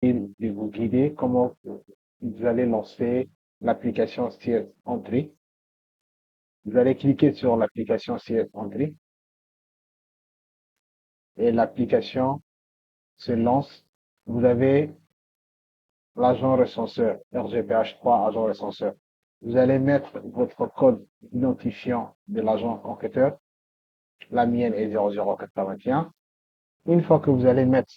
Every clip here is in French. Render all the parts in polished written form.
de vous guider comment vous allez lancer l'application CS Entry. Vous allez cliquer sur l'application CS Entry et l'application se lance. Vous avez l'agent recenseur, RGPH3, agent recenseur. Vous allez mettre votre code identifiant de l'agent enquêteur. La mienne est 0081. Une fois que vous allez mettre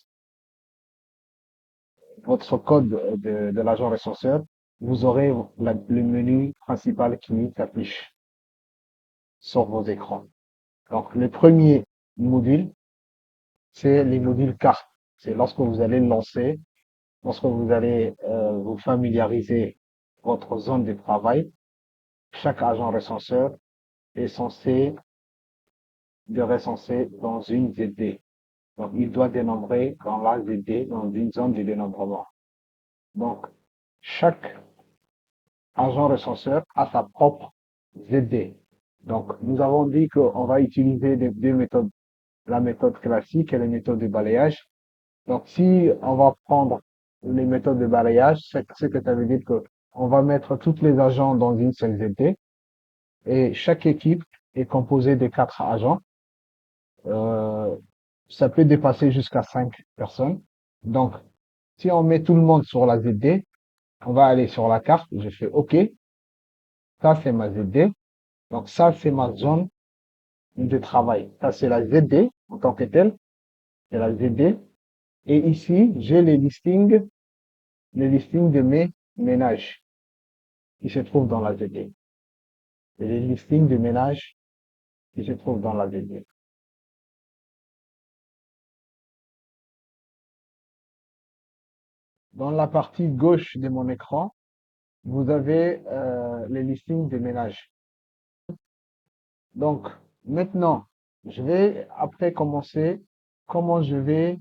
votre code de l'agent recenseur, vous aurez le menu principal qui s'affiche sur vos écrans. Donc, le premier module, c'est les modules cartes. C'est lorsque vous allez lancer, lorsque vous allez vous familiariser votre zone de travail. Chaque agent recenseur est censé de recenser dans une ZD. Donc, il doit dénombrer dans la ZD, dans une zone de dénombrement. Donc, chaque agent recenseur a sa propre ZD. Donc, nous avons dit qu'on va utiliser deux méthodes, la méthode classique et la méthode de balayage. Donc, si on va prendre les méthodes de balayage, c'est ce que ça veut dire que on va mettre tous les agents dans une seule ZD et chaque équipe est composée de 4 agents. Euh, Ça peut dépasser jusqu'à 5 personnes. Donc, si on met tout le monde sur la ZD, on va aller sur la carte, je fais OK, ça c'est ma ZD, donc ça c'est ma zone de travail. Ça c'est la ZD en tant que telle, c'est la ZD. Et ici, j'ai les listings de mes ménages qui se trouvent dans la ZD. Et les listings de ménages qui se trouvent dans la ZD. Dans la partie gauche de mon écran, vous avez les listings de ménages. Donc, maintenant, je vais après commencer comment je vais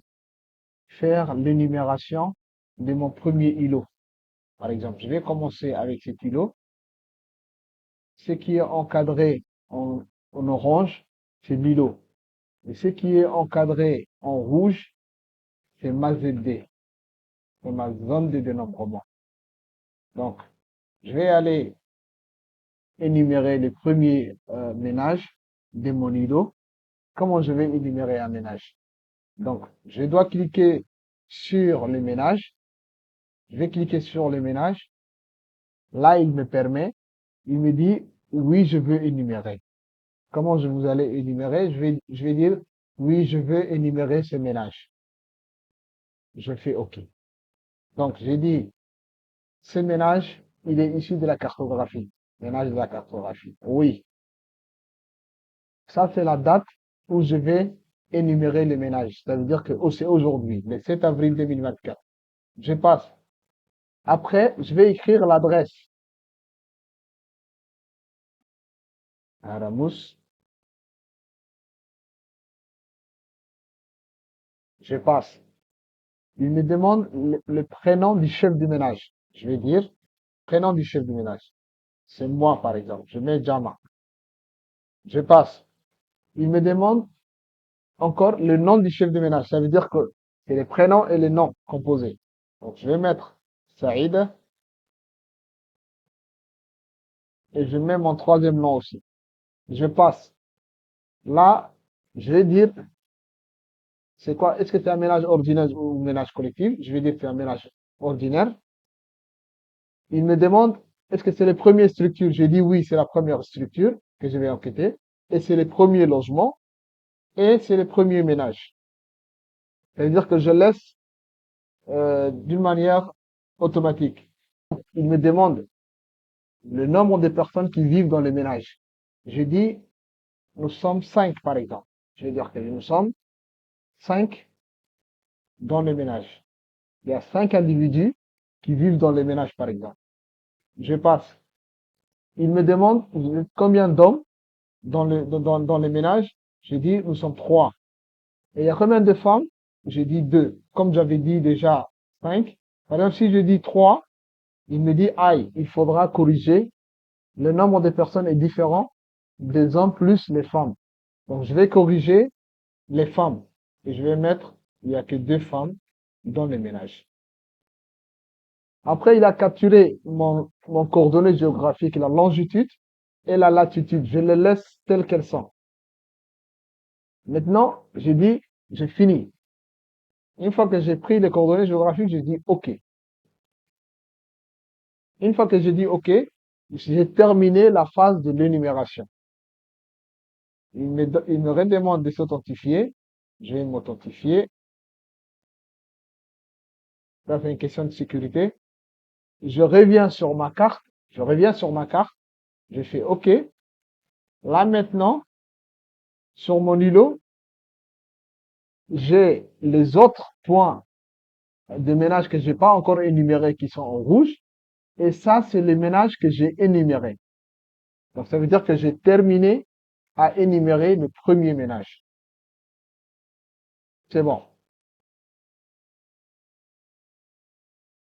faire l'énumération de mon premier îlot. Par exemple, je vais commencer avec cet îlot. Ce qui est encadré en orange, c'est l'îlot. Et ce qui est encadré en rouge, c'est ma ZD, c'est ma zone de dénombrement. Donc, je vais aller énumérer les premiers ménages de mon îlot. Comment je vais énumérer un ménage? Donc, je dois cliquer sur les ménages. Je vais cliquer sur les ménages. Là, il me dit, oui, je veux énumérer. Comment je vous allez énumérer? Je vais dire, oui, je veux énumérer ce ménage. Je fais OK. Donc, j'ai dit, ce ménage, il est issu de la cartographie. Ménage de la cartographie. Oui. Ça, c'est la date où je vais énumérer les ménages. Ça veut dire que c'est aujourd'hui, le 7 avril 2024. Je passe. Après, je vais écrire l'adresse. Aramus. Je passe. Il me demande le prénom du chef du ménage. Je vais dire prénom du chef du ménage. C'est moi, par exemple. Je mets Jama. Je passe. Il me demande encore le nom du chef de ménage. Ça veut dire que c'est les prénoms et les noms composés. Donc, je vais mettre Saïd et je mets mon troisième nom aussi. Je passe. Là, je vais dire, c'est quoi? Est-ce que c'est un ménage ordinaire ou un ménage collectif? Je vais dire que c'est un ménage ordinaire. Il me demande, est-ce que c'est les premières structures? J'ai dit oui, c'est la première structure que je vais enquêter. Et c'est les premiers logements. Et c'est les premiers ménages. C'est-à-dire que je laisse d'une manière automatique. Il me demande le nombre de personnes qui vivent dans les ménages. Je dis, nous sommes 5 par exemple. Je vais dire que nous sommes 5 dans les ménages. Il y a 5 individus qui vivent dans les ménages par exemple. Je passe. Il me demande combien d'hommes dans les ménages. Je dis, nous sommes 3. Et il y a combien de femmes? Je dis 2. Comme j'avais dit déjà 5. Par exemple, si je dis 3, il me dit, aïe, il faudra corriger. Le nombre de personnes est différent des hommes plus les femmes. Donc, je vais corriger les femmes. Et je vais mettre, il n'y a que 2 femmes dans les ménages. Après, il a capturé mon coordonnée géographique, la longitude et la latitude. Je les laisse telles qu'elles sont. Maintenant, j'ai dit, j'ai fini. Une fois que j'ai pris les coordonnées géographiques, j'ai dit OK. Une fois que j'ai dit OK, j'ai terminé la phase de l'énumération. Il me redemande de s'authentifier. Je vais m'authentifier. Ça, c'est une question de sécurité. Je reviens sur ma carte. Je reviens sur ma carte. Je fais OK. Là maintenant, sur mon îlot, j'ai les autres points de ménage que j'ai pas encore énumérés qui sont en rouge. Et ça, c'est les ménages que j'ai énumérés. Donc, ça veut dire que j'ai terminé à énumérer le premier ménage. C'est bon.